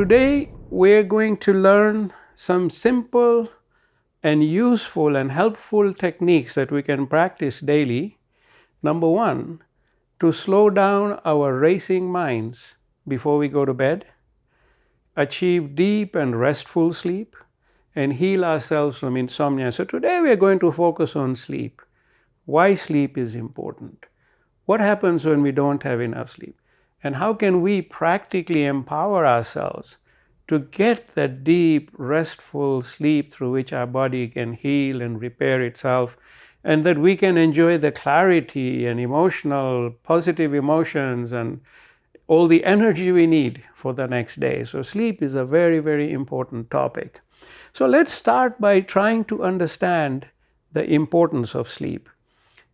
today we're going to learn some simple and useful and helpful techniques that we can practice daily. Number one, to slow down our racing minds before we go to bed, achieve deep and restful sleep, and heal ourselves from insomnia. So today we are going to focus on sleep. Why sleep is important. What happens when we don't have enough sleep? And how can we practically empower ourselves to get that deep, restful sleep through which our body can heal and repair itself, and that we can enjoy the clarity and emotional, positive emotions and all the energy we need for the next day. So sleep is a very, very important topic. So let's start by trying to understand the importance of sleep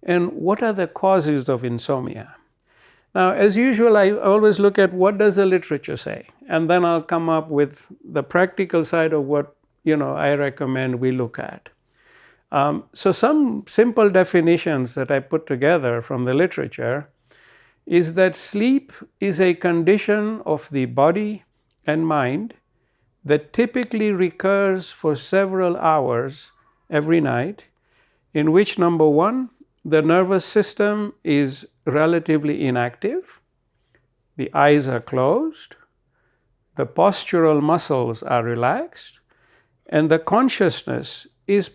and what are the causes of insomnia. Now, as usual, I always look at what does the literature say, and then I'll come up with the practical side of what I recommend we look at. So some simple definitions that I put together from the literature is that sleep is a condition of the body and mind that typically recurs for several hours every night, in which, number one, the nervous system is relatively inactive, the eyes are closed, the postural muscles are relaxed, and the consciousness is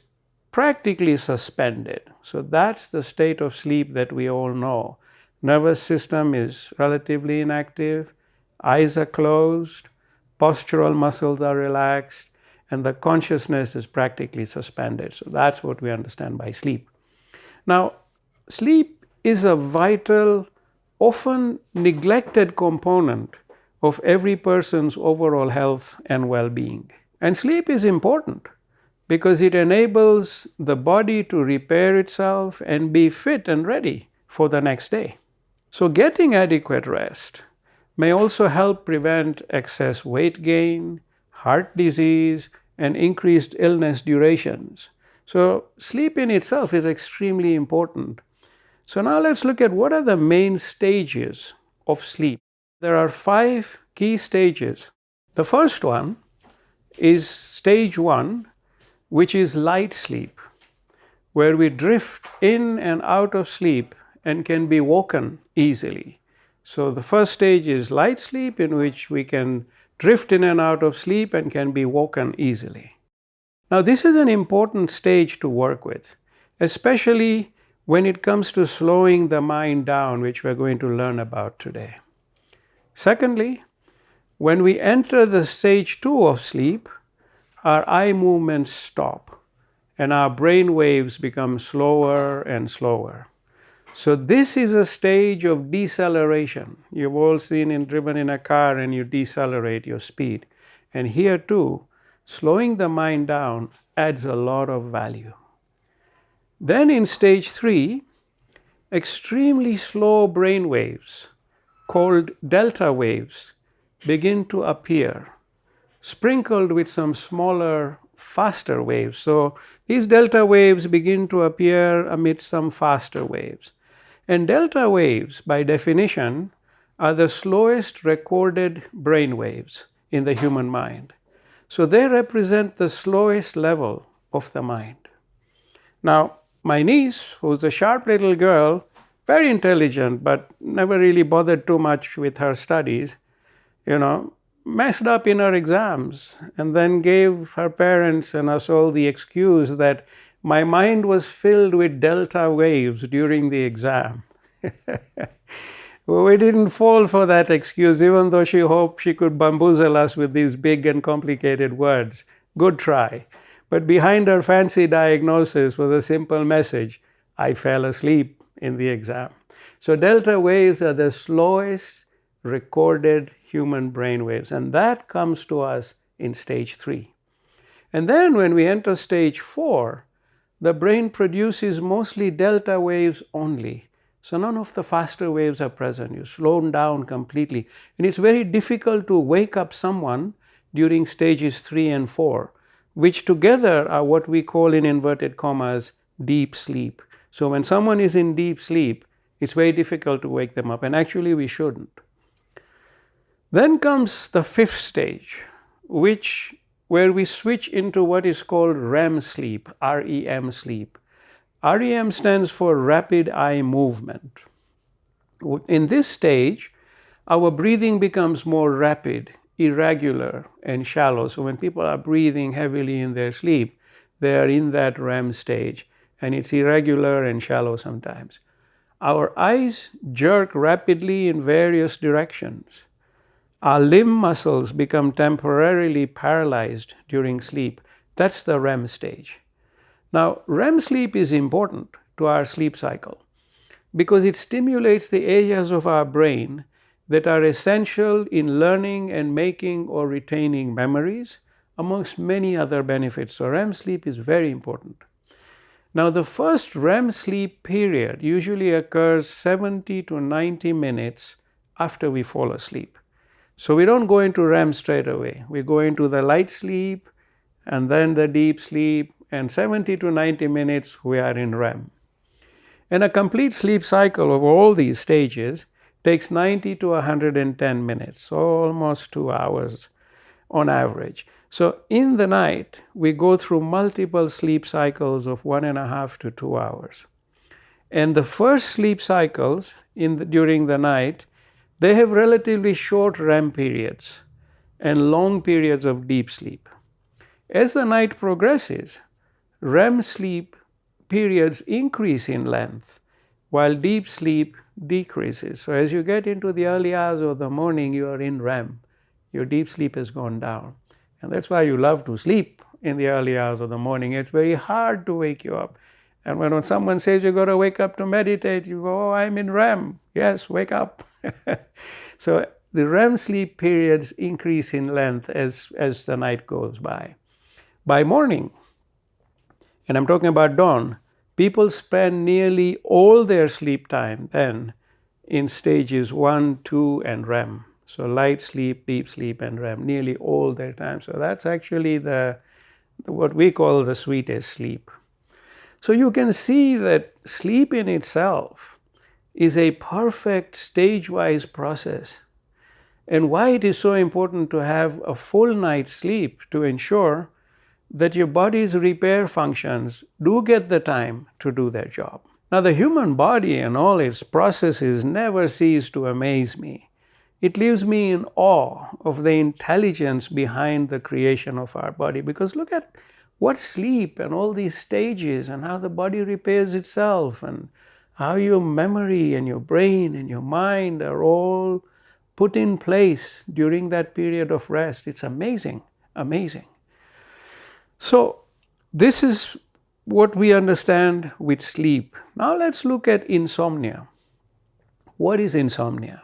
practically suspended. So that's the state of sleep that we all know. Nervous system is relatively inactive, eyes are closed, postural muscles are relaxed, and the consciousness is practically suspended. So that's what we understand by sleep. Now, sleep is a vital, often neglected component of every person's overall health and well-being. And sleep is important because it enables the body to repair itself and be fit and ready for the next day. So getting adequate rest may also help prevent excess weight gain, heart disease, and increased illness durations. So sleep in itself is extremely important. So now let's look at what are the main stages of sleep. There are 5 key stages. The first one is stage 1, which is light sleep, where we drift in and out of sleep and can be woken easily. So the first stage is light sleep, in which we can drift in and out of sleep and can be woken easily. Now, this is an important stage to work with, especially when it comes to slowing the mind down, which we're going to learn about today. Secondly, when we enter the stage 2 of sleep, our eye movements stop and our brain waves become slower and slower. So this is a stage of deceleration. You've all driven in a car and you decelerate your speed. And here too, slowing the mind down adds a lot of value. Then in stage 3, extremely slow brain waves called delta waves begin to appear, sprinkled with some smaller, faster waves. So these delta waves begin to appear amidst some faster waves. And delta waves, by definition, are the slowest recorded brain waves in the human mind. So they represent the slowest level of the mind. Now, my niece, who's a sharp little girl, very intelligent, but never really bothered too much with her studies, messed up in her exams and then gave her parents and us all the excuse that my mind was filled with delta waves during the exam. Well, we didn't fall for that excuse, even though she hoped she could bamboozle us with these big and complicated words. Good try. But behind her fancy diagnosis was a simple message: I fell asleep in the exam. So delta waves are the slowest recorded human brain waves, and that comes to us in stage 3. And then when we enter stage 4, the brain produces mostly delta waves only. So none of the faster waves are present. You're slowed down completely. And it's very difficult to wake up someone during stages 3 and 4, which together are what we call, in inverted commas, deep sleep. So when someone is in deep sleep, it's very difficult to wake them up, and actually we shouldn't. Then comes the fifth stage, where we switch into what is called REM sleep, REM sleep. REM stands for rapid eye movement. In this stage, our breathing becomes more rapid, irregular, and shallow. So when people are breathing heavily in their sleep, they are in that REM stage, and it's irregular and shallow sometimes. Our eyes jerk rapidly in various directions. Our limb muscles become temporarily paralyzed during sleep. That's the REM stage. Now, REM sleep is important to our sleep cycle because it stimulates the areas of our brain that are essential in learning and making or retaining memories, amongst many other benefits. So REM sleep is very important. Now, the first REM sleep period usually occurs 70 to 90 minutes after we fall asleep. So we don't go into REM straight away. We go into the light sleep and then the deep sleep, and 70 to 90 minutes we are in REM. And a complete sleep cycle of all these stages takes 90 to 110 minutes, so almost 2 hours on average. So in the night, we go through multiple sleep cycles of 1.5 to 2 hours. And the first sleep cycles during the night, they have relatively short REM periods and long periods of deep sleep. As the night progresses, REM sleep periods increase in length, while deep sleep decreases. So as you get into the early hours of the morning, you are in REM. Your deep sleep has gone down. And that's why you love to sleep in the early hours of the morning. It's very hard to wake you up. And when someone says you've got to wake up to meditate, you go, oh, I'm in REM. Yes, wake up. So the REM sleep periods increase in length as the night goes by. By morning, and I'm talking about dawn, people spend nearly all their sleep time then in stages 1, 2, and REM. So light sleep, deep sleep, and REM, nearly all their time. So that's actually what we call the sweetest sleep. So you can see that sleep in itself is a perfect stage-wise process. And why it is so important to have a full night's sleep to ensure that your body's repair functions do get the time to do their job. Now, the human body and all its processes never cease to amaze me. It leaves me in awe of the intelligence behind the creation of our body, because look at what sleep and all these stages and how the body repairs itself and how your memory and your brain and your mind are all put in place during that period of rest. It's amazing, amazing. So this is what we understand with sleep. Now let's look at insomnia. What is insomnia?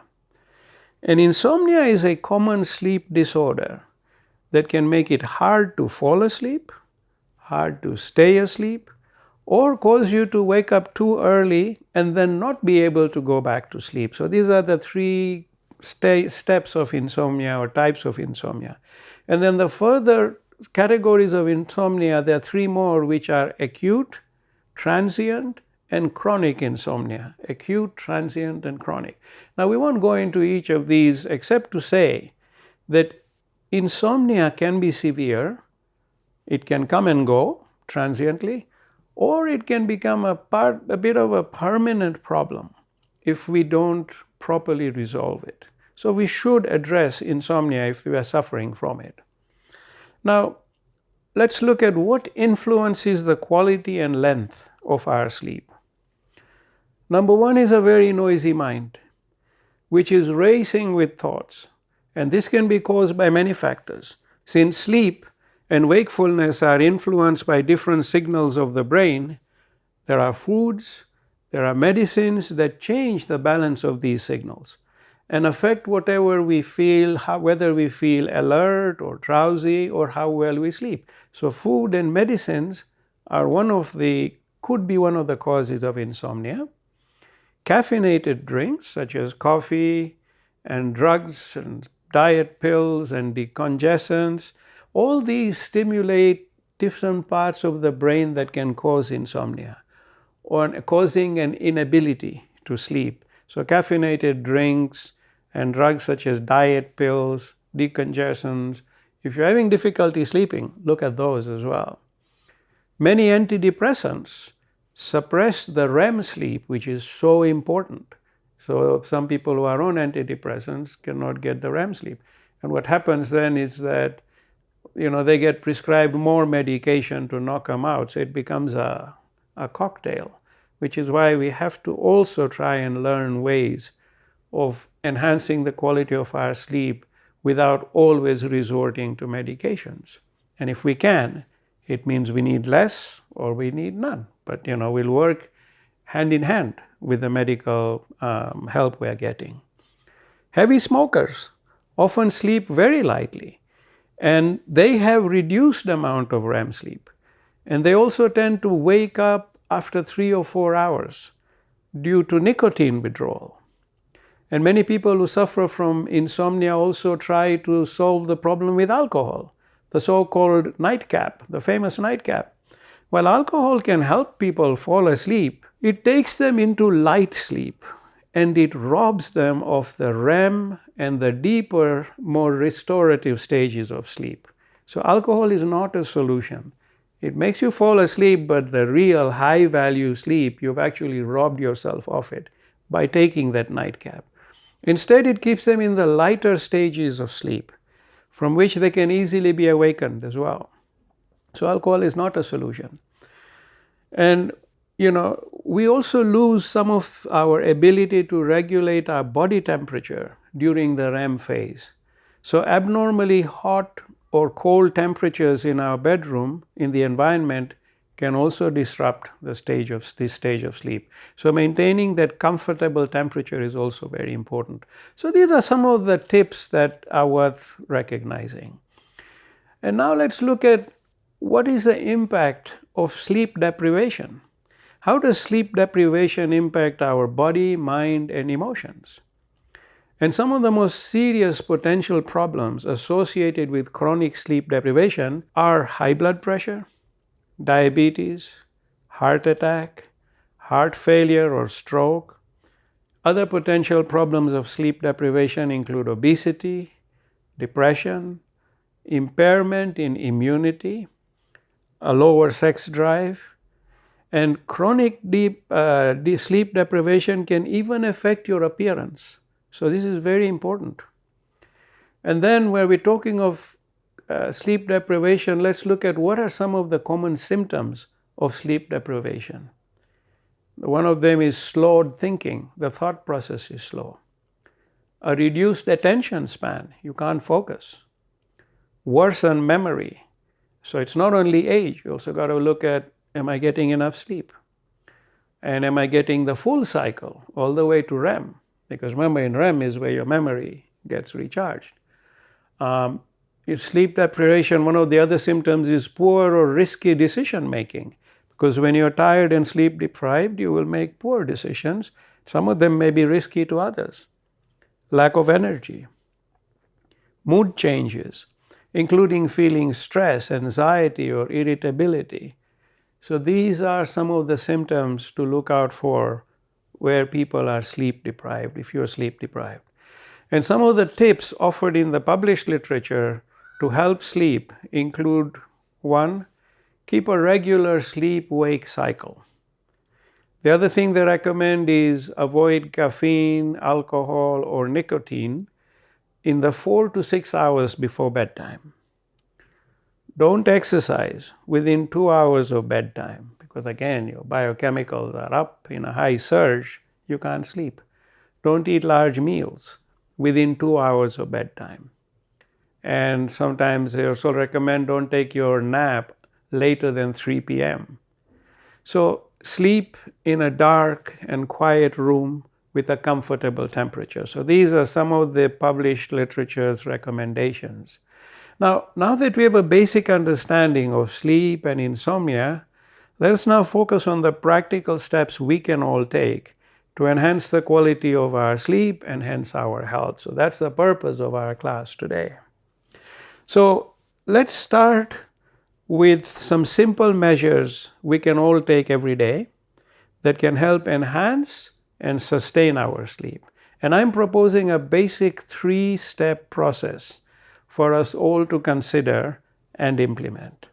And insomnia is a common sleep disorder that can make it hard to fall asleep, hard to stay asleep, or cause you to wake up too early and then not be able to go back to sleep. So these are the three steps of insomnia or types of insomnia. And then the further categories of insomnia, there are three more, which are acute, transient, and chronic insomnia. Acute, transient, and chronic. Now, we won't go into each of these except to say that insomnia can be severe. It can come and go transiently, or it can become a bit of a permanent problem if we don't properly resolve it. So we should address insomnia if we are suffering from it. Now, let's look at what influences the quality and length of our sleep. Number one is a very noisy mind, which is racing with thoughts. And this can be caused by many factors. Since sleep and wakefulness are influenced by different signals of the brain, there are foods, there are medicines that change the balance of these signals and affect whatever we feel, whether we feel alert or drowsy or how well we sleep. So food and medicines are could be one of the causes of insomnia. Caffeinated drinks such as coffee and drugs and diet pills and decongestants, all these stimulate different parts of the brain that can cause insomnia or causing an inability to sleep. So caffeinated drinks, and drugs such as diet pills, decongestants. If you're having difficulty sleeping, look at those as well. Many antidepressants suppress the REM sleep, which is so important. So some people who are on antidepressants cannot get the REM sleep. And what happens then is that they get prescribed more medication to knock them out. So it becomes a cocktail, which is why we have to also try and learn ways of enhancing the quality of our sleep without always resorting to medications. And if we can, it means we need less or we need none. But we'll work hand in hand with the medical help we are getting. Heavy smokers often sleep very lightly, and they have reduced amount of REM sleep. And they also tend to wake up after 3 or 4 hours due to nicotine withdrawal. And many people who suffer from insomnia also try to solve the problem with alcohol, the so-called nightcap, the famous nightcap. While alcohol can help people fall asleep, it takes them into light sleep, and it robs them of the REM and the deeper, more restorative stages of sleep. So alcohol is not a solution. It makes you fall asleep, but the real high-value sleep, you've actually robbed yourself of it by taking that nightcap. Instead, it keeps them in the lighter stages of sleep, from which they can easily be awakened as well. So alcohol is not a solution. And we also lose some of our ability to regulate our body temperature during the REM phase. So abnormally hot or cold temperatures in our bedroom, in the environment, can also disrupt this stage of sleep. So maintaining that comfortable temperature is also very important. So these are some of the tips that are worth recognizing. And now let's look at what is the impact of sleep deprivation. How does sleep deprivation impact our body, mind, and emotions? And some of the most serious potential problems associated with chronic sleep deprivation are high blood pressure, diabetes, heart attack, heart failure or stroke. Other potential problems of sleep deprivation include obesity, depression, impairment in immunity, a lower sex drive, and chronic deep sleep deprivation can even affect your appearance. So this is very important. And then when we're talking of sleep deprivation, let's look at what are some of the common symptoms of sleep deprivation. One of them is slowed thinking. The thought process is slow. A reduced attention span. You can't focus. Worsened memory. So it's not only age. You also got to look at, am I getting enough sleep? And am I getting the full cycle all the way to REM? Because remember, in REM is where your memory gets recharged. If sleep deprivation, one of the other symptoms is poor or risky decision making. Because when you're tired and sleep deprived, you will make poor decisions. Some of them may be risky to others. Lack of energy. Mood changes, including feeling stress, anxiety, or irritability. So these are some of the symptoms to look out for where people are sleep deprived, if you're sleep deprived. And some of the tips offered in the published literature to help sleep include: 1, keep a regular sleep-wake cycle. The other thing they recommend is avoid caffeine, alcohol, or nicotine in the 4 to 6 hours before bedtime. Don't exercise within 2 hours of bedtime, because again, your biochemicals are up in a high surge, you can't sleep. Don't eat large meals within 2 hours of bedtime. And sometimes they also recommend don't take your nap later than 3 p.m. So sleep in a dark and quiet room with a comfortable temperature. So these are some of the published literature's recommendations. Now that we have a basic understanding of sleep and insomnia, let us now focus on the practical steps we can all take to enhance the quality of our sleep and hence our health. So that's the purpose of our class today. So let's start with some simple measures we can all take every day that can help enhance and sustain our sleep. And I'm proposing a basic 3-step process for us all to consider and implement.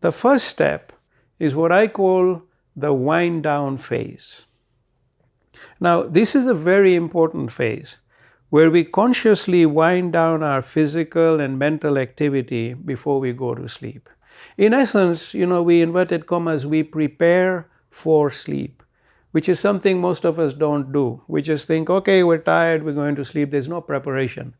The first step is what I call the wind down phase. Now, this is a very important phase where we consciously wind down our physical and mental activity before we go to sleep. In essence, we inverted commas, we prepare for sleep, which is something most of us don't do. We just think, okay, we're tired, we're going to sleep. There's no preparation.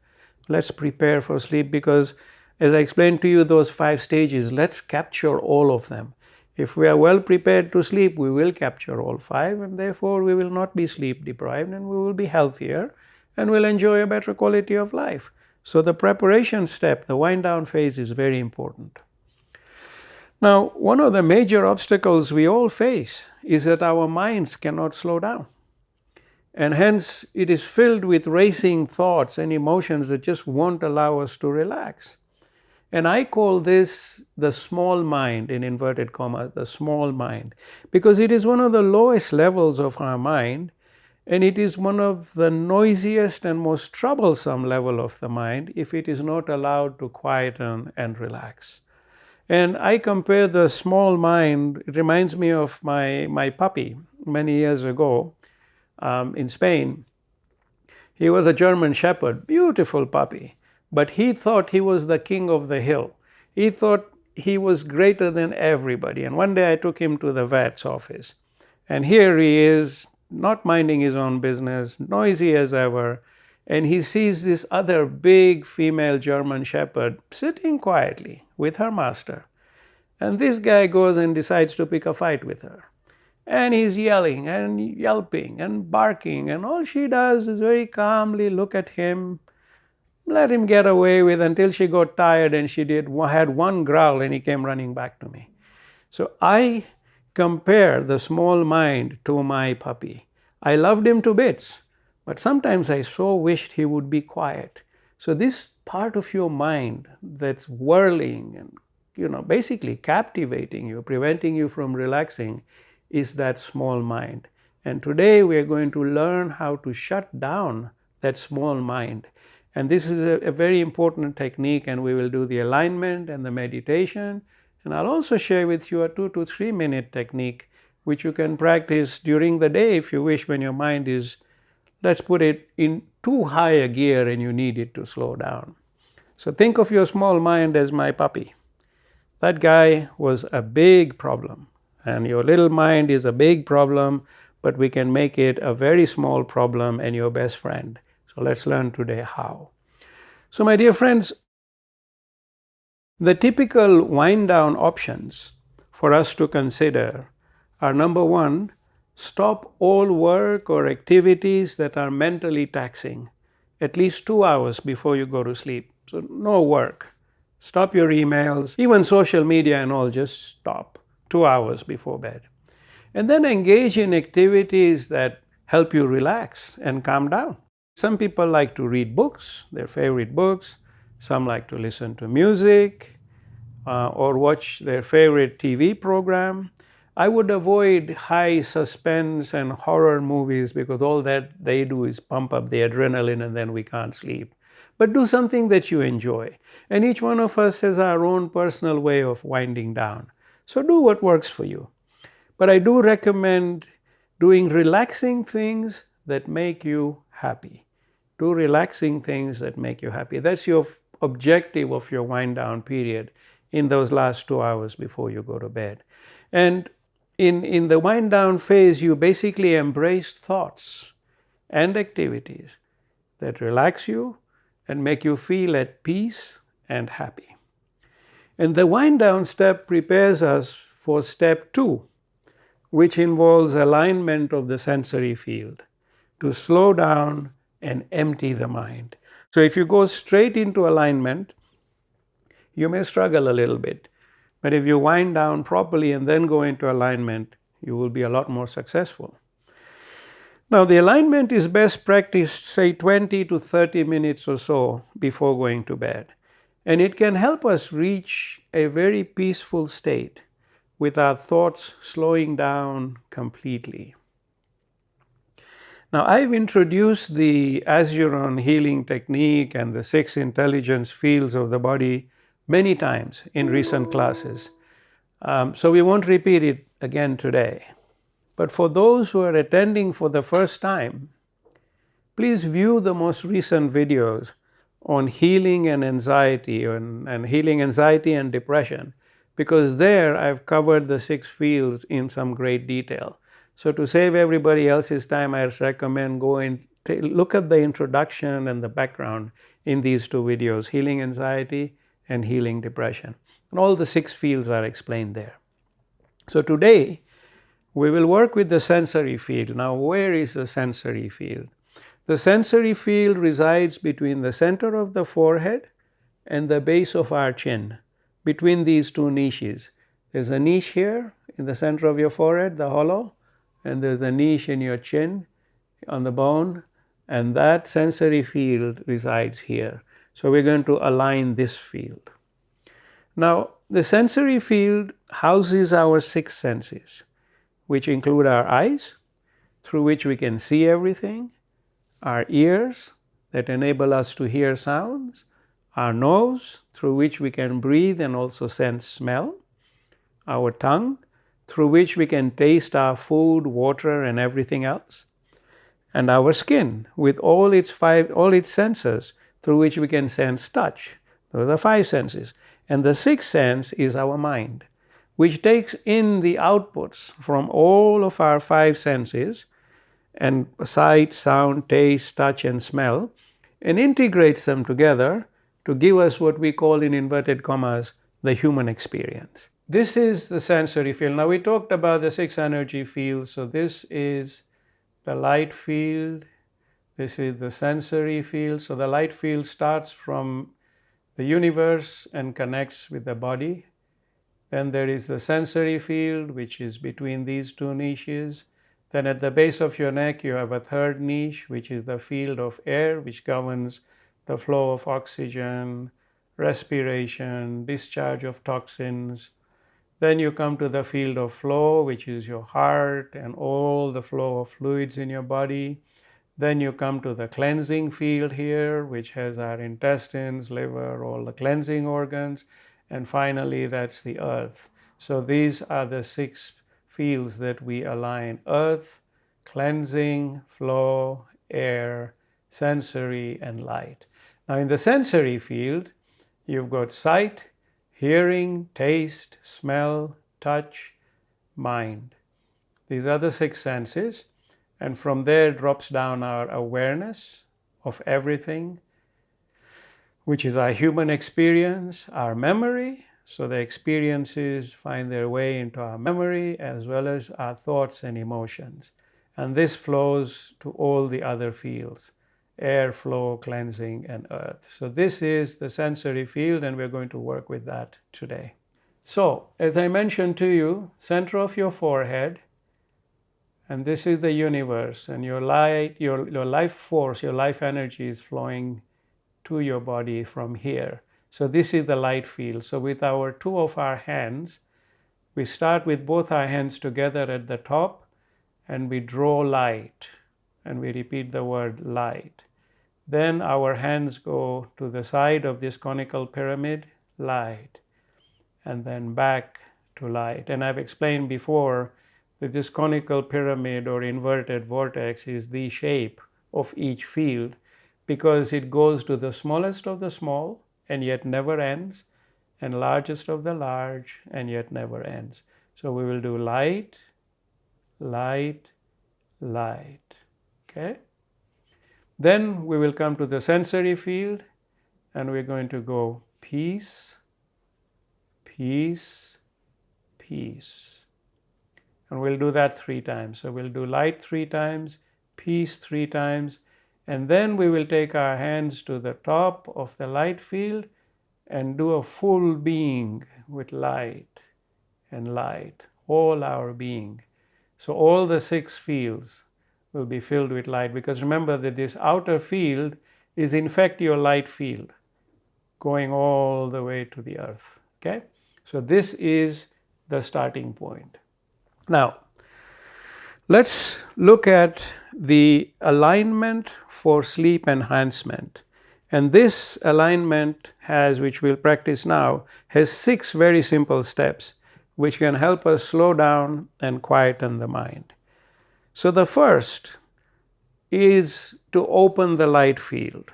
Let's prepare for sleep because, as I explained to you, those 5 stages, let's capture all of them. If we are well prepared to sleep, we will capture all 5, and therefore we will not be sleep deprived, and we will be healthier and will enjoy a better quality of life. So the preparation step, the wind down phase, is very important. Now, one of the major obstacles we all face is that our minds cannot slow down. And hence, it is filled with racing thoughts and emotions that just won't allow us to relax. And I call this the small mind, in inverted commas, the small mind, because it is one of the lowest levels of our mind, and it is one of the noisiest and most troublesome level of the mind if it is not allowed to quieten and relax. And I compare the small mind, it reminds me of my puppy many years ago in Spain. He was a German Shepherd, beautiful puppy, but he thought he was the king of the hill. He thought he was greater than everybody. And one day I took him to the vet's office, and here he is, not minding his own business, noisy as ever, and he sees this other big female German Shepherd sitting quietly with her master. And this guy goes and decides to pick a fight with her. And he's yelling and yelping and barking, and all she does is very calmly look at him, let him get away with until she got tired, and she had one growl, and he came running back to me. So I compare the small mind to my puppy. I loved him to bits, but sometimes I so wished he would be quiet. So this part of your mind that's whirling and basically captivating you, preventing you from relaxing, is that small mind. And today we are going to learn how to shut down that small mind. And this is a very important technique, and we will do the alignment and the meditation. And I'll also share with you a 2 to 3 minute technique which you can practice during the day if you wish, when your mind is, let's put it, in too high a gear and you need it to slow down. So think of your small mind as my puppy. That guy was a big problem, and your little mind is a big problem, but we can make it a very small problem and your best friend. So let's learn today how. So my dear friends, the typical wind down options for us to consider are: number 1, stop all work or activities that are mentally taxing at least 2 hours before you go to sleep. So no work. Stop your emails, even social media and all, just stop 2 hours before bed. And then engage in activities that help you relax and calm down. Some people like to read books, their favorite books. Some like to listen to music or watch their favorite TV program. I would avoid high suspense and horror movies because all that they do is pump up the adrenaline and then we can't sleep. But do something that you enjoy. And each one of us has our own personal way of winding down. So do what works for you. But I do recommend doing relaxing things that make you happy. Do relaxing things that make you happy. That's your objective of your wind down period in those last 2 hours before you go to bed. And in the wind down phase, you basically embrace thoughts and activities that relax you and make you feel at peace and happy. And the wind down step prepares us for step 2, which involves alignment of the sensory field, to slow down and empty the mind. So if you go straight into alignment, you may struggle a little bit. But if you wind down properly and then go into alignment, you will be a lot more successful. Now, the alignment is best practiced, say, 20 to 30 minutes or so before going to bed. And it can help us reach a very peaceful state with our thoughts slowing down completely. Now, I've introduced the Azuron healing technique and the 6 intelligence fields of the body many times in recent classes. So we won't repeat it again today. But for those who are attending for the first time, please view the most recent videos on healing and anxiety and healing anxiety and depression, because there I've covered the 6 fields in some great detail. So to save everybody else's time, I recommend go and look at the introduction and the background in these 2 videos, healing anxiety and healing depression. And all the 6 fields are explained there. So today we will work with the sensory field. Now, where is the sensory field? The sensory field resides between the center of the forehead and the base of our chin, between these 2 niches. There's a niche here in the center of your forehead, the hollow, and there's a niche in your chin on the bone, and that sensory field resides here. So we're going to align this field. Now, the sensory field houses our 6 senses, which include our eyes, through which we can see everything, our ears that enable us to hear sounds, our nose through which we can breathe and also sense smell, our tongue through which we can taste our food, water, and everything else, and our skin with all its senses through which we can sense touch. Those are 5 senses. And the 6th sense is our mind, which takes in the outputs from all of our 5 senses and sight, sound, taste, touch, and smell, and integrates them together to give us what we call, in inverted commas, the human experience. This is the sensory field. Now, we talked about the 6 energy fields. So this is the light field. This is the sensory field. So the light field starts from the universe and connects with the body. Then there is the sensory field, which is between these 2 niches. Then at the base of your neck, you have a 3rd niche, which is the field of air, which governs the flow of oxygen, respiration, discharge of toxins. Then you come to the field of flow, which is your heart and all the flow of fluids in your body. Then you come to the cleansing field here, which has our intestines, liver, all the cleansing organs. And finally, that's the earth. So these are the 6 fields that we align: earth, cleansing, flow, air, sensory, and light. Now, in the sensory field, you've got sight, hearing, taste, smell, touch, mind. These are the 6 senses. And from there drops down our awareness of everything, which is our human experience, our memory. So the experiences find their way into our memory, as well as our thoughts and emotions. And this flows to all the other fields: air, flow, cleansing, and earth. So this is the sensory field, and we're going to work with that today. So, as I mentioned to you, center of your forehead, and this is the universe, and your life force, your life energy is flowing to your body from here. So this is the light field. So with our 2 of our hands, we start with both our hands together at the top, and we draw light, and we repeat the word light. Then our hands go to the side of this conical pyramid, light, and then back to light. And I've explained before that this conical pyramid or inverted vortex is the shape of each field, because it goes to the smallest of the small and yet never ends, and largest of the large and yet never ends. So we will do light, light, light. Okay? Then we will come to the sensory field, and we're going to go peace, peace, peace. And we'll do that 3 times. So we'll do light 3 times, peace 3 times, and then we will take our hands to the top of the light field and do a full being with light and light, all our being. So all the 6 fields will be filled with light, because remember that this outer field is in fact your light field going all the way to the earth. Okay? So this is the starting point. Now, let's look at the alignment for sleep enhancement. And this alignment has, which we'll practice now, has 6 very simple steps which can help us slow down and quieten the mind. So the first is to open the light field,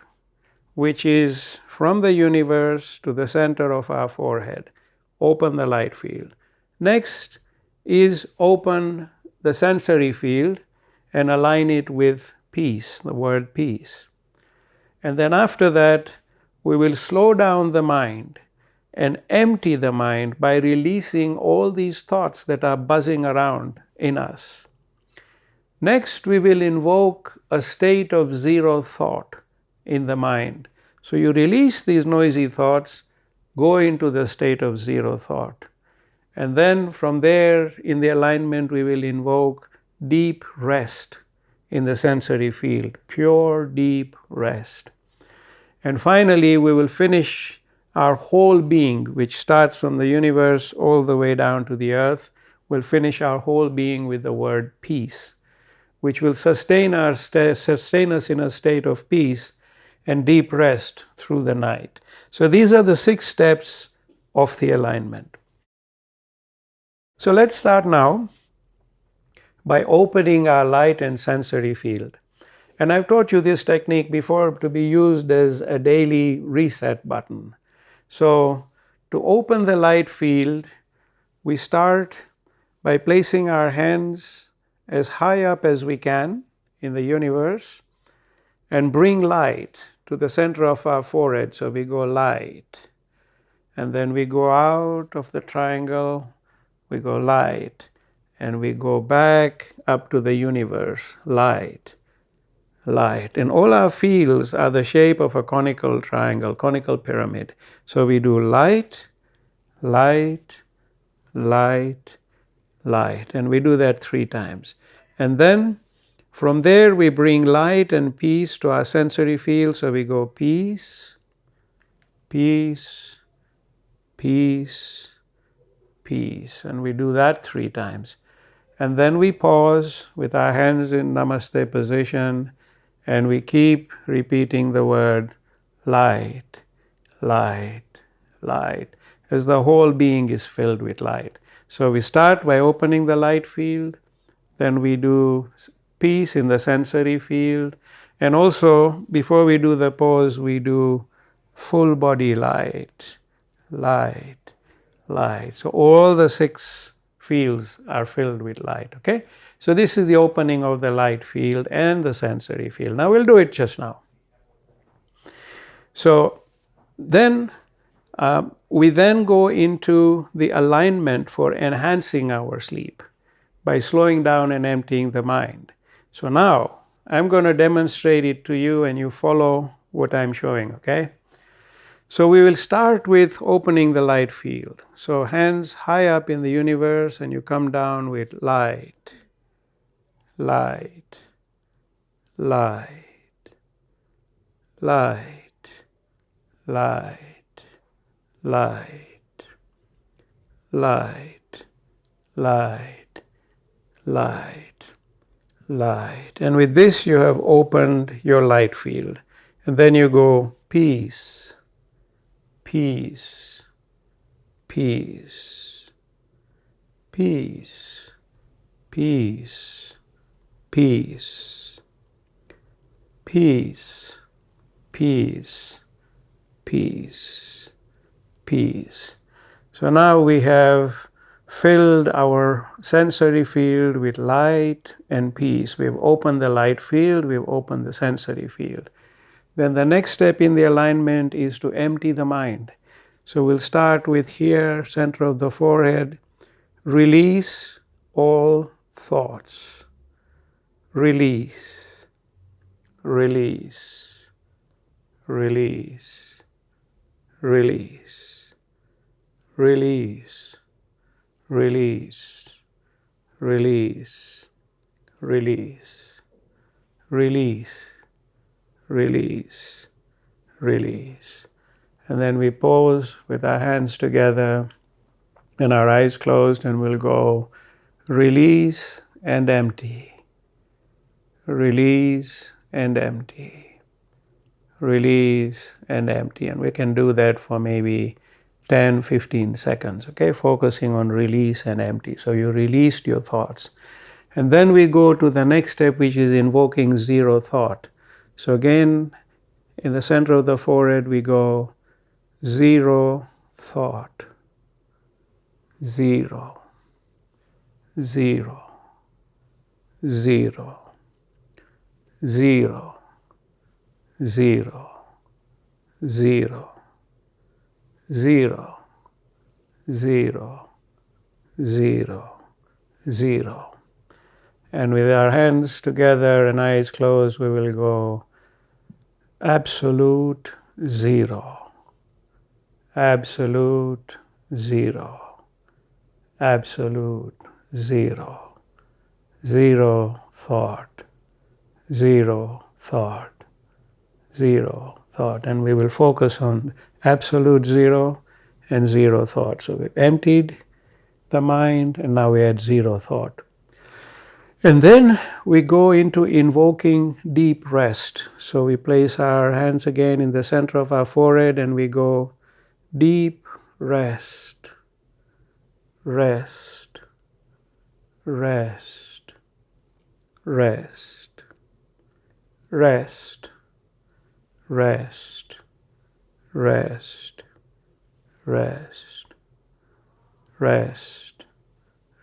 which is from the universe to the center of our forehead. Open the light field. Next is open the sensory field and align it with peace, the word peace. And then after that, we will slow down the mind and empty the mind by releasing all these thoughts that are buzzing around in us. Next, we will invoke a state of zero thought in the mind. So you release these noisy thoughts, go into the state of zero thought. And then from there, in the alignment, we will invoke deep rest in the sensory field, pure, deep rest. And finally, we will finish our whole being, which starts from the universe all the way down to the earth. We'll finish our whole being with the word peace, which will sustain us in a state of peace and deep rest through the night. So these are the 6 steps of the alignment. So let's start now by opening our light and sensory field. And I've taught you this technique before to be used as a daily reset button. So to open the light field, we start by placing our hands as high up as we can in the universe and bring light to the center of our forehead. So we go light. And then we go out of the triangle, we go light. And we go back up to the universe, light, light. And all our fields are the shape of a conical triangle, conical pyramid. So we do light, light, light, light. And we do that 3 times. And then from there we bring light and peace to our sensory field. So we go peace, peace, peace, peace. And we do that 3 times. And then we pause with our hands in Namaste position and we keep repeating the word light, light, light, as the whole being is filled with light. So we start by opening the light field, then we do peace in the sensory field, and also before we do the pause, we do full body light, light, light. So all the 6 fields are filled with light, okay? So this is the opening of the light field and the sensory field. Now we'll do it just now. So then we then go into the alignment for enhancing our sleep by slowing down and emptying the mind. So now I'm going to demonstrate it to you and you follow what I'm showing, okay? So we will start with opening the light field. So hands high up in the universe and you come down with light, light, light, light, light, light, light, light, light, light. And with this you have opened your light field. And then you go peace, peace, peace, peace, peace, peace, peace, peace, peace, peace. So now we have filled our sensory field with light and peace. We've opened the light field, we've opened the sensory field. Then the next step in the alignment is to empty the mind. So we'll start with here, center of the forehead, release all thoughts. Release, release, release, release, release, release, release, release, release, release, release. And then we pause with our hands together and our eyes closed, and we'll go release and empty, release and empty, release and empty. And we can do that for maybe 10-15 seconds, okay? Focusing on release and empty. So you released your thoughts. And then we go to the next step, which is invoking zero thought. So again, in the center of the forehead, we go zero thought, zero, zero, zero, zero, zero, zero, zero, zero, zero, zero. And with our hands together and eyes closed, we will go absolute zero, absolute zero, absolute zero, zero thought, zero thought, zero thought. And we will focus on absolute zero and zero thought. So we've emptied the mind and now we add zero thought. And then we go into invoking deep rest. So we place our hands again in the center of our forehead and we go deep rest, rest, rest, rest, rest, rest, rest, rest, rest,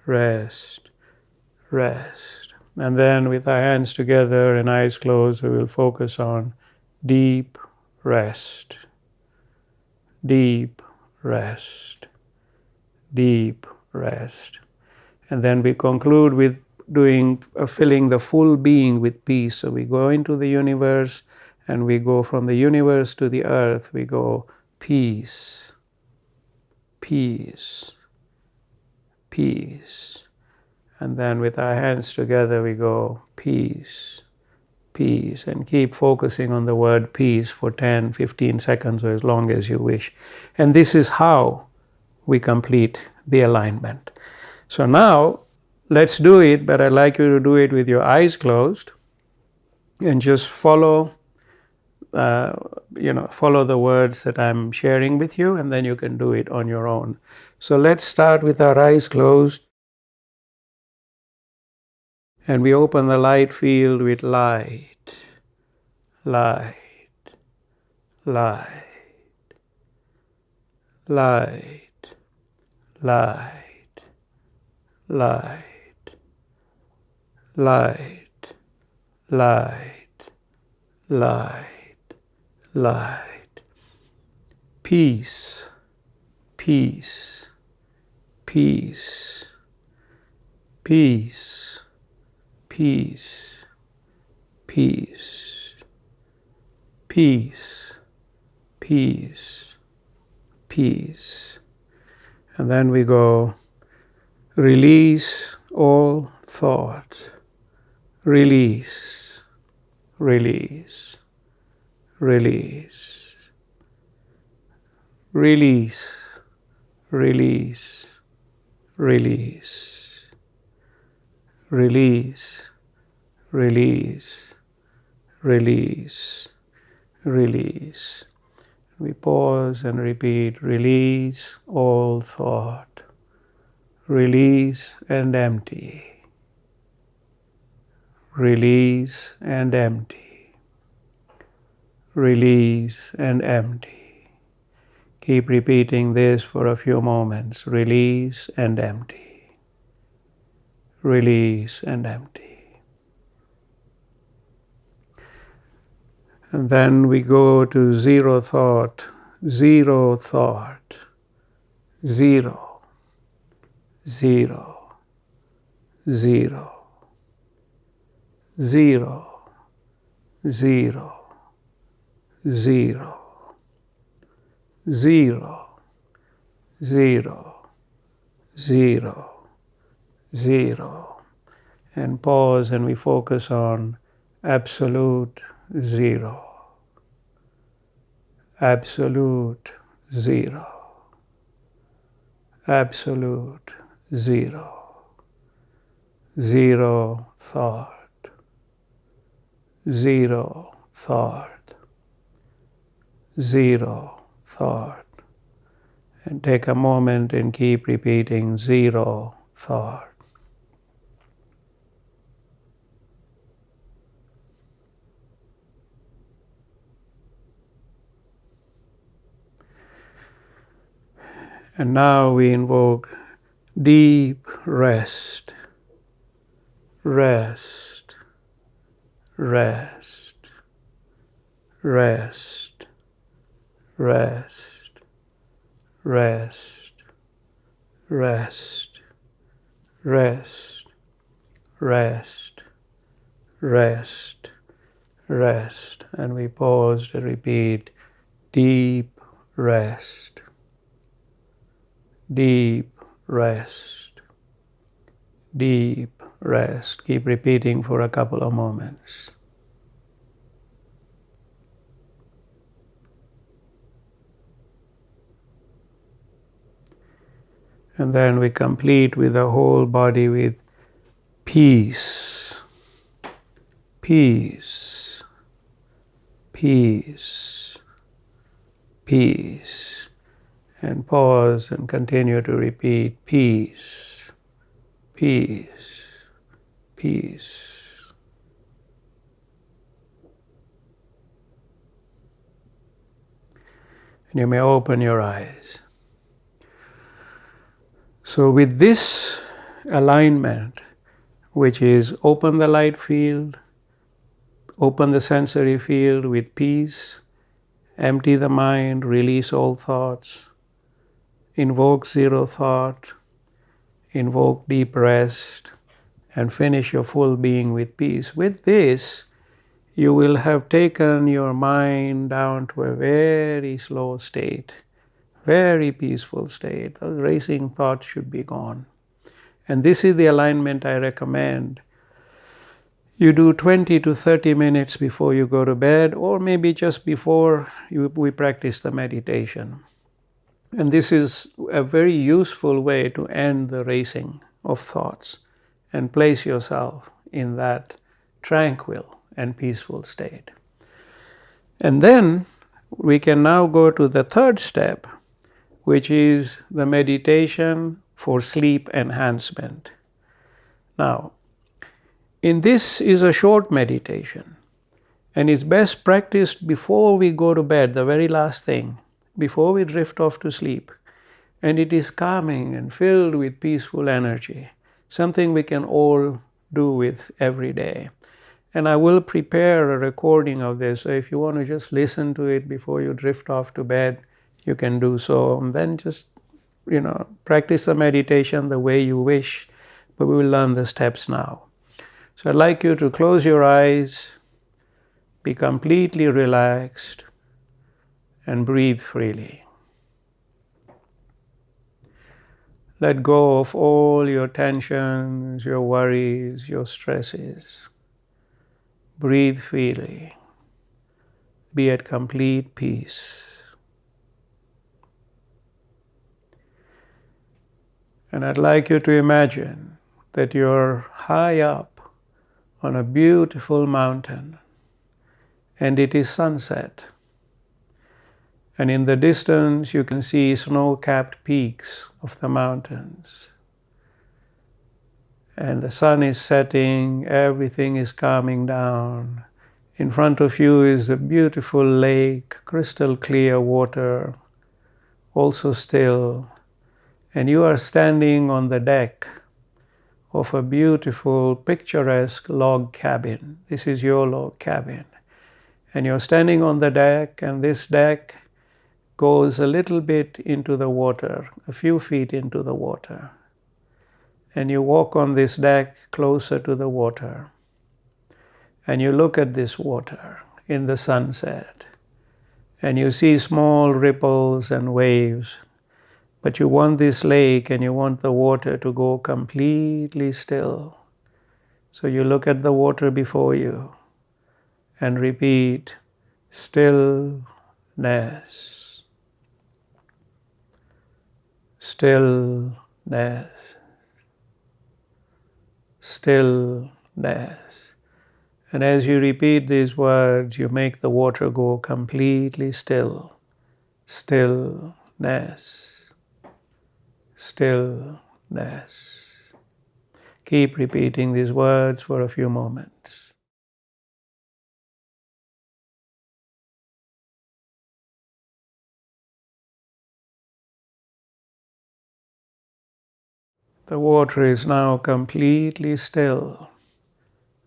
rest, rest. And then with our hands together and eyes closed, we will focus on deep rest, deep rest, deep rest. And then we conclude with filling the full being with peace. So we go into the universe and we go from the universe to the earth. We go peace, peace, peace. And then with our hands together we go peace, peace, and keep focusing on the word peace for 10-15 seconds or as long as you wish. And this is how we complete the alignment. So now let's do it, but I'd like you to do it with your eyes closed and just follow the words that I'm sharing with you, and then you can do it on your own. So let's start with our eyes closed. And we open the light field with light, light, light, light, light, light, light, light, light, light. Peace, peace, peace, peace. Peace, peace, peace, peace, peace. And then we go release all thought, release, release, release, release, release, release, release, release, release, release. We pause and repeat, release all thought, release and empty, release and empty, release and empty. Keep repeating this for a few moments, release and empty, release and empty. And then we go to zero thought, zero thought, zero, zero, zero, zero, zero, zero, zero, zero, zero, zero. And pause and we focus on absolute zero, absolute zero, absolute zero, zero thought, zero thought, zero thought. And take a moment and keep repeating zero thought. And now we invoke deep rest, rest, rest, rest, rest, rest, rest, rest, rest, rest, rest. And we pause to repeat deep rest, deep rest, deep rest. Keep repeating for a couple of moments. And then we complete with the whole body with peace, peace, peace, peace. And pause and continue to repeat peace, peace, peace. And you may open your eyes. So with this alignment, which is open the light field, open the sensory field with peace, empty the mind, release all thoughts, invoke zero thought, invoke deep rest, and finish your full being with peace. With this, you will have taken your mind down to a very slow state, very peaceful state. Those racing thoughts should be gone. And this is the alignment I recommend. You do 20 to 30 minutes before you go to bed, or maybe just before we practice the meditation. And this is a very useful way to end the racing of thoughts and place yourself in that tranquil and peaceful state. And then we can now go to the third step, which is the meditation for sleep enhancement. Now, this is a short meditation, and it's best practiced before we go to bed, the very last thing, before we drift off to sleep. And it is calming and filled with peaceful energy, something we can all do with every day. And I will prepare a recording of this, so if you want to just listen to it before you drift off to bed, you can do so. And then just, practice the meditation the way you wish, but we will learn the steps now. So I'd like you to close your eyes, be completely relaxed, and breathe freely. Let go of all your tensions, your worries, your stresses. Breathe freely. Be at complete peace. And I'd like you to imagine that you're high up on a beautiful mountain, and it is sunset. And in the distance, you can see snow-capped peaks of the mountains. And the sun is setting, everything is calming down. In front of you is a beautiful lake, crystal clear water, also still. And you are standing on the deck of a beautiful, picturesque log cabin. This is your log cabin. And you're standing on the deck, and this deck goes a little bit into the water, a few feet into the water. And you walk on this deck closer to the water. And you look at this water in the sunset. And you see small ripples and waves. But you want this lake and you want the water to go completely still. So you look at the water before you and repeat, stillness, stillness, stillness. And as you repeat these words, you make the water go completely still. Stillness. Stillness. Keep repeating these words for a few moments. The water is now completely still.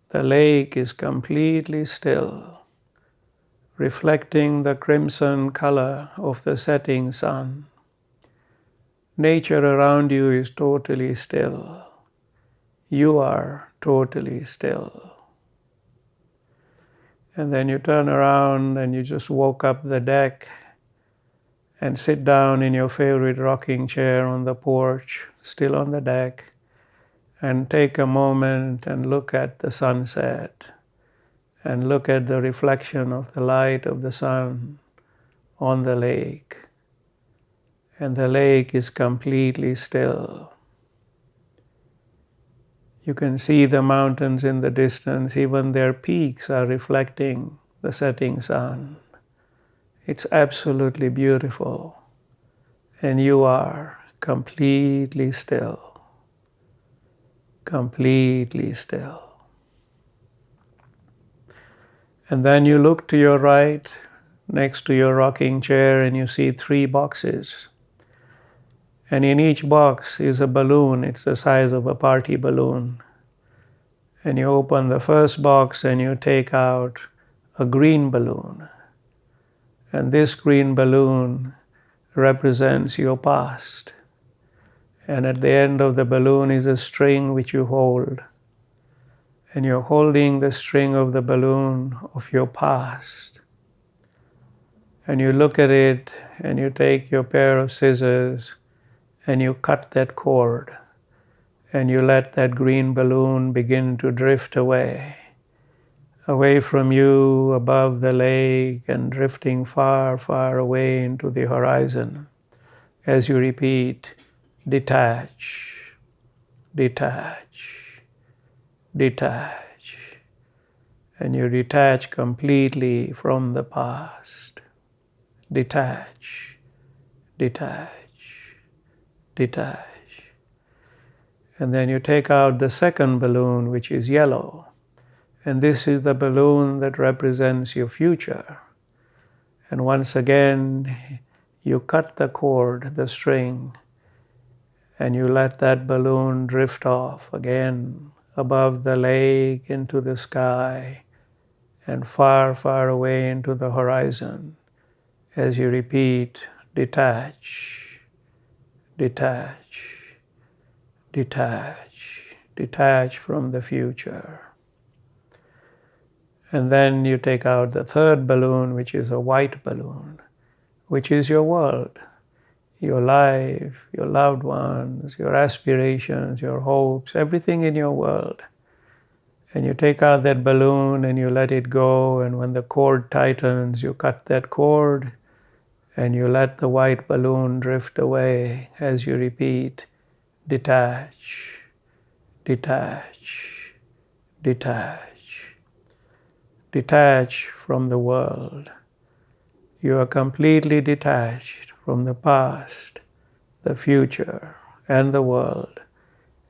The lake is completely still, reflecting the crimson color of the setting sun. Nature around you is totally still. You are totally still. And then you turn around and you just walk up the deck and sit down in your favorite rocking chair on the porch, still on the deck, and take a moment and look at the sunset and look at the reflection of the light of the sun on the lake. And the lake is completely still. You can see the mountains in the distance, even their peaks are reflecting the setting sun. It's absolutely beautiful. And you are completely still. Completely still. And then you look to your right, next to your rocking chair, and you see 3 boxes. And in each box is a balloon. It's the size of a party balloon. And you open the first box and you take out a green balloon. And this green balloon represents your past. And at the end of the balloon is a string which you hold. And you're holding the string of the balloon of your past. And you look at it and you take your pair of scissors and you cut that cord. And you let that green balloon begin to drift away. Away from you, above the lake, and drifting far, far away into the horizon. As you repeat, detach, detach, detach. And you detach completely from the past. Detach, detach, detach. And then you take out the second balloon, which is yellow. And this is the balloon that represents your future. And once again, you cut the cord, the string, and you let that balloon drift off again above the lake into the sky and far, far away into the horizon. As you repeat, detach, detach, detach, detach from the future. And then you take out the third balloon, which is a white balloon, which is your world, your life, your loved ones, your aspirations, your hopes, everything in your world. And you take out that balloon and you let it go, and when the cord tightens, you cut that cord and you let the white balloon drift away as you repeat, detach, detach, detach, detach from the world. You are completely detached from the past, the future, and the world,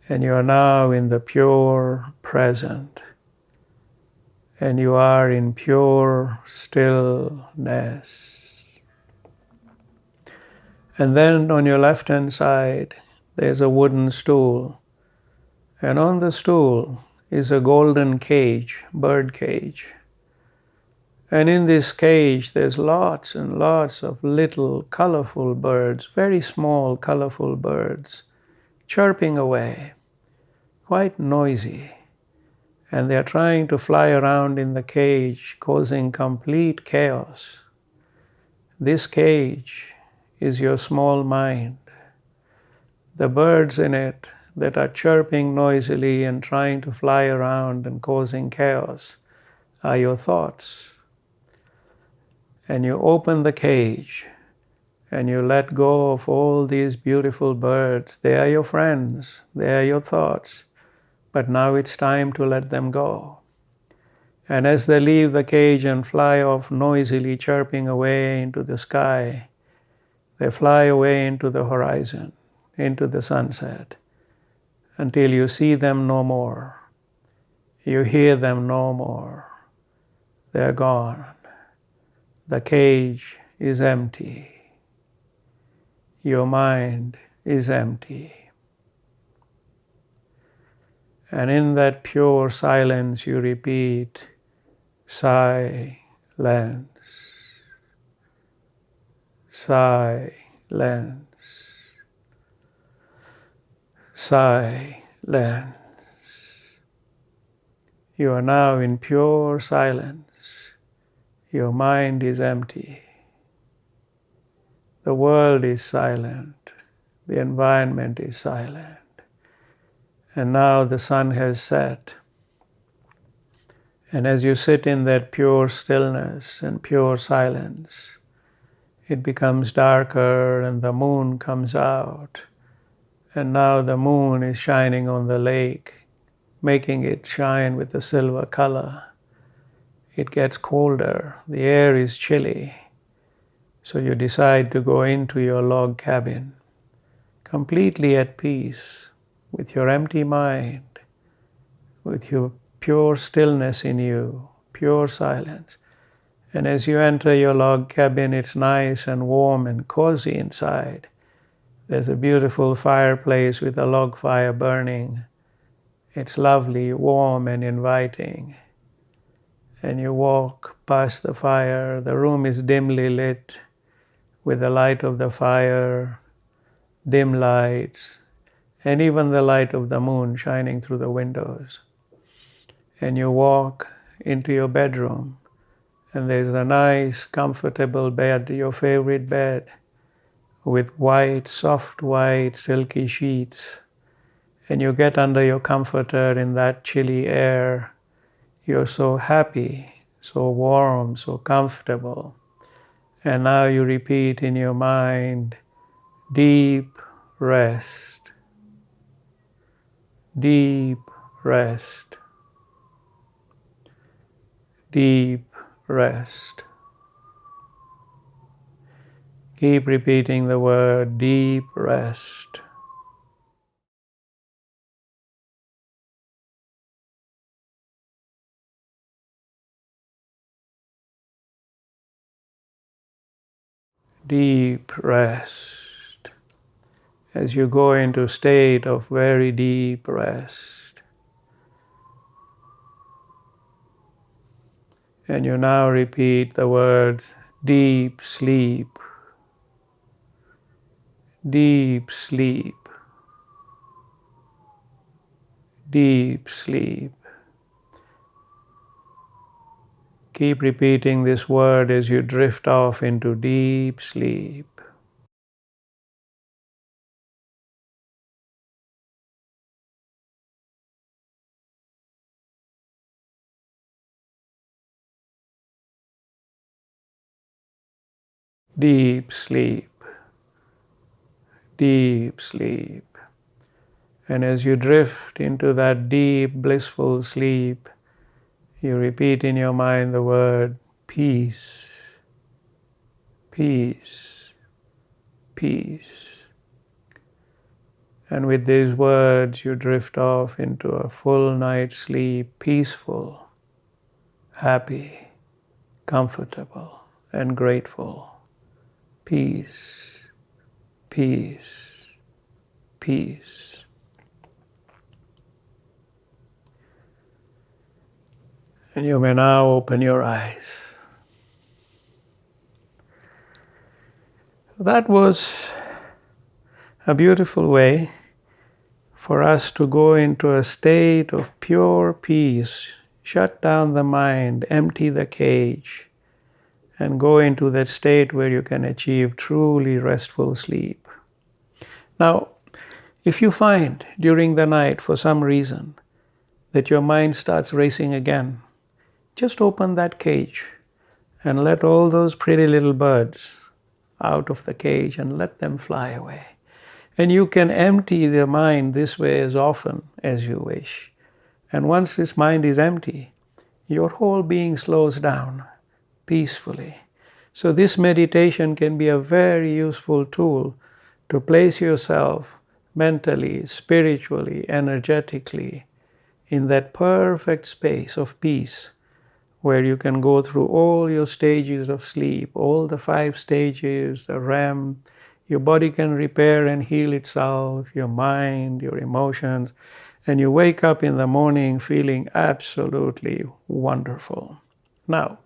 and you are now in the pure present. And you are in pure stillness. And then on your left-hand side, there's a wooden stool. And on the stool is a golden cage, bird cage. And in this cage, there's lots and lots of little colorful birds, very small colorful birds, chirping away, quite noisy. And they're trying to fly around in the cage, causing complete chaos. This cage is your small mind. The birds in it that are chirping noisily and trying to fly around and causing chaos are your thoughts. And you open the cage and you let go of all these beautiful birds. They are your friends, they are your thoughts, but now it's time to let them go. And as they leave the cage and fly off noisily, chirping away into the sky, they fly away into the horizon, into the sunset, until you see them no more. You hear them no more. They're gone. The cage is empty. Your mind is empty. And in that pure silence you repeat, silence, silence, silence. You are now in pure silence. Your mind is empty. The world is silent. The environment is silent. And now the sun has set. And as you sit in that pure stillness and pure silence, it becomes darker and the moon comes out. And now the moon is shining on the lake, making it shine with a silver color. It gets colder. The air is chilly. So you decide to go into your log cabin, completely at peace, with your empty mind, with your pure stillness in you, pure silence. And as you enter your log cabin, it's nice and warm and cozy inside. There's a beautiful fireplace with a log fire burning. It's lovely, warm and inviting. And you walk past the fire. The room is dimly lit with the light of the fire, dim lights, and even the light of the moon shining through the windows. And you walk into your bedroom, and there's a nice, comfortable bed, your favorite bed, with white, soft white, silky sheets. And you get under your comforter in that chilly air. You're so happy, so warm, so comfortable. And now you repeat in your mind, deep rest, deep rest, deep rest. Keep repeating the word deep rest. Deep rest. As you go into a state of very deep rest. And you now repeat the words deep sleep, deep sleep, deep sleep. Keep repeating this word as you drift off into deep sleep. Deep sleep, deep sleep. And as you drift into that deep, blissful sleep, you repeat in your mind the word peace, peace, peace. And with these words, you drift off into a full night's sleep, peaceful, happy, comfortable, and grateful. Peace, peace, peace. And you may now open your eyes. That was a beautiful way for us to go into a state of pure peace, shut down the mind, empty the cage, and go into that state where you can achieve truly restful sleep. Now, if you find during the night for some reason that your mind starts racing again, just open that cage and let all those pretty little birds out of the cage and let them fly away. And you can empty the mind this way as often as you wish. And once this mind is empty, your whole being slows down peacefully. So this meditation can be a very useful tool to place yourself mentally, spiritually, energetically in that perfect space of peace where you can go through all your stages of sleep, all the 5 stages, the REM. Your body can repair and heal itself, your mind, your emotions, and you wake up in the morning feeling absolutely wonderful. Now,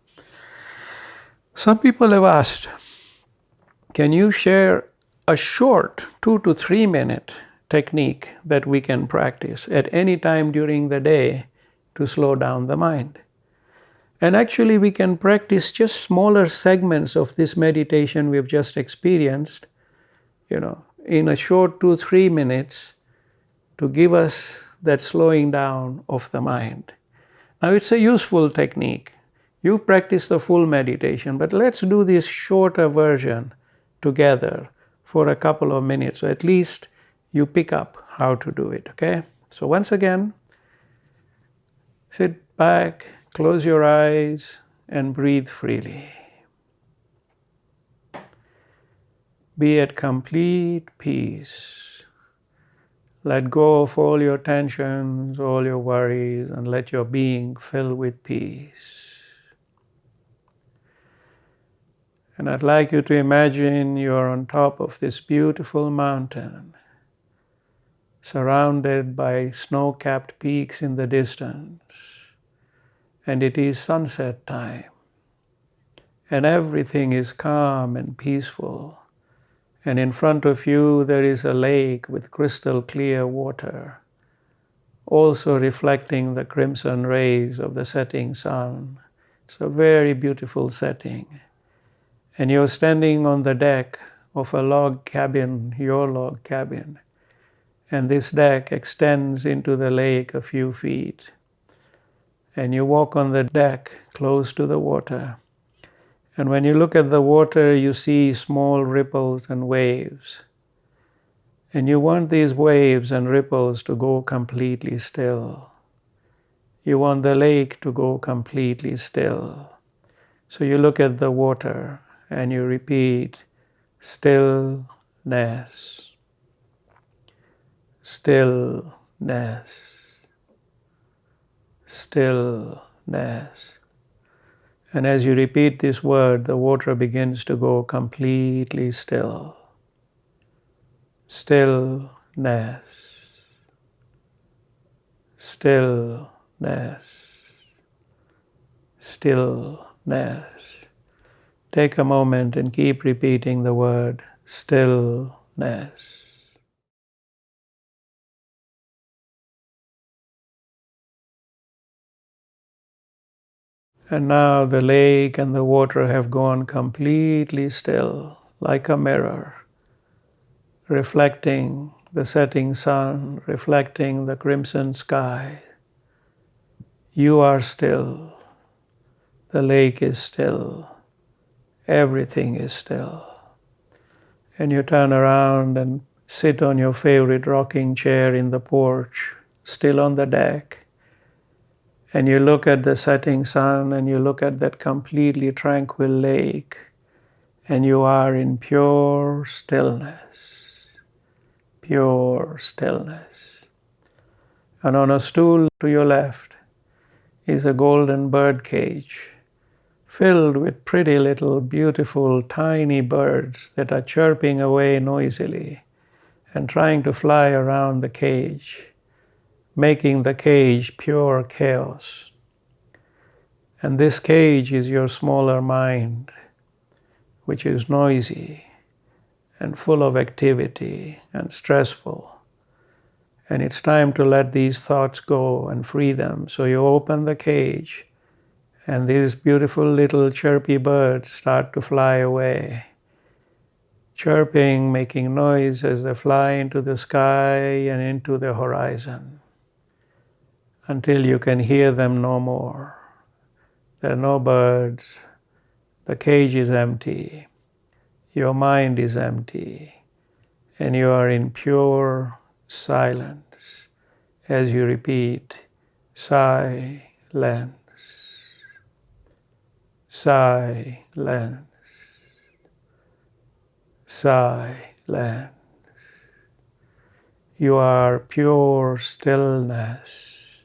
some people have asked, can you share a short 2 to 3 minute technique that we can practice at any time during the day to slow down the mind? And actually, we can practice just smaller segments of this meditation we've just experienced, in a short 2-3 minutes to give us that slowing down of the mind. Now, it's a useful technique. You've practiced the full meditation, but let's do this shorter version together for a couple of minutes, so at least you pick up how to do it, okay? So once again, sit back, close your eyes, and breathe freely. Be at complete peace. Let go of all your tensions, all your worries, and let your being fill with peace. And I'd like you to imagine you're on top of this beautiful mountain, surrounded by snow-capped peaks in the distance. And it is sunset time. And everything is calm and peaceful. And in front of you there is a lake with crystal clear water, also reflecting the crimson rays of the setting sun. It's a very beautiful setting. And you're standing on the deck of a log cabin, your log cabin. And this deck extends into the lake a few feet. And you walk on the deck close to the water. And when you look at the water, you see small ripples and waves. And you want these waves and ripples to go completely still. You want the lake to go completely still. So you look at the water and you repeat, stillness, stillness, stillness. And as you repeat this word, the water begins to go completely still. Stillness, stillness, stillness. Take a moment and keep repeating the word stillness. And now the lake and the water have gone completely still, like a mirror, reflecting the setting sun, reflecting the crimson sky. You are still. The lake is still. Everything is still. And you turn around and sit on your favorite rocking chair in the porch, still on the deck. And you look at the setting sun and you look at that completely tranquil lake, and you are in pure stillness. Pure stillness. And on a stool to your left is a golden bird cage filled with pretty little beautiful tiny birds that are chirping away noisily and trying to fly around the cage, making the cage pure chaos. And this cage is your smaller mind, which is noisy and full of activity and stressful. And it's time to let these thoughts go and free them. So you open the cage, and these beautiful little chirpy birds start to fly away, chirping, making noise as they fly into the sky and into the horizon, until you can hear them no more. There are no birds. The cage is empty. Your mind is empty. And you are in pure silence as you repeat, silence. silence, silence. You are pure stillness,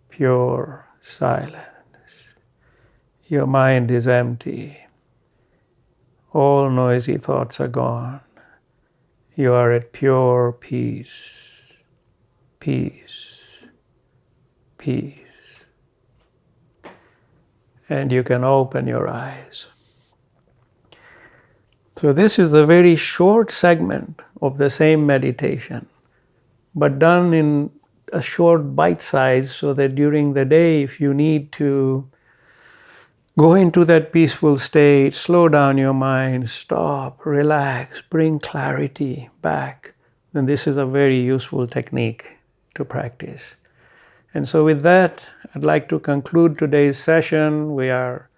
pure silence. Your mind is empty. All noisy thoughts are gone. You are at pure peace, peace, peace. And you can open your eyes. So this is a very short segment of the same meditation, but done in a short bite size so that during the day, if you need to go into that peaceful state, slow down your mind, stop, relax, bring clarity back, then this is a very useful technique to practice. And so with that, I'd like to conclude today's session. We are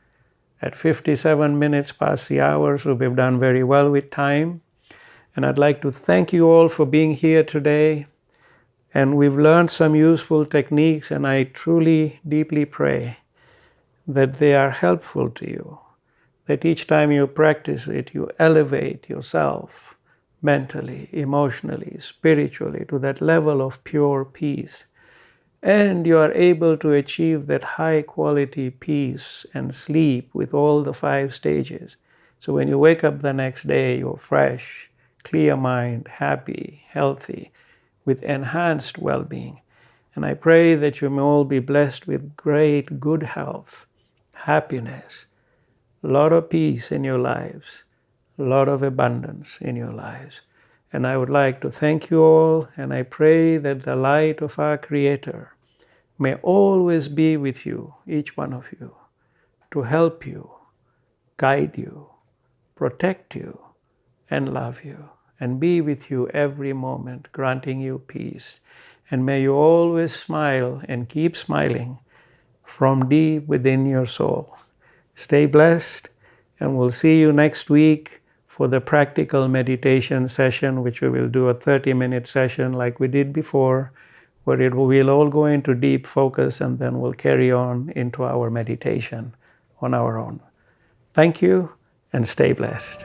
at 57 minutes past the hour, so we've done very well with time. And I'd like to thank you all for being here today. And we've learned some useful techniques, and I truly, deeply pray that they are helpful to you, that each time you practice it, you elevate yourself mentally, emotionally, spiritually to that level of pure peace. And you are able to achieve that high quality peace and sleep with all the 5 stages. So when you wake up the next day, you're fresh, clear mind, happy, healthy, with enhanced well-being. And I pray that you may all be blessed with great good health, happiness, a lot of peace in your lives, a lot of abundance in your lives. And I would like to thank you all, and I pray that the light of our Creator may always be with you, each one of you, to help you, guide you, protect you, and love you, and be with you every moment, granting you peace. And may you always smile and keep smiling from deep within your soul. Stay blessed, and we'll see you next week for the practical meditation session, which we will do a 30-minute session like we did before, where we'll all go into deep focus, and then we'll carry on into our meditation on our own. Thank you, and stay blessed.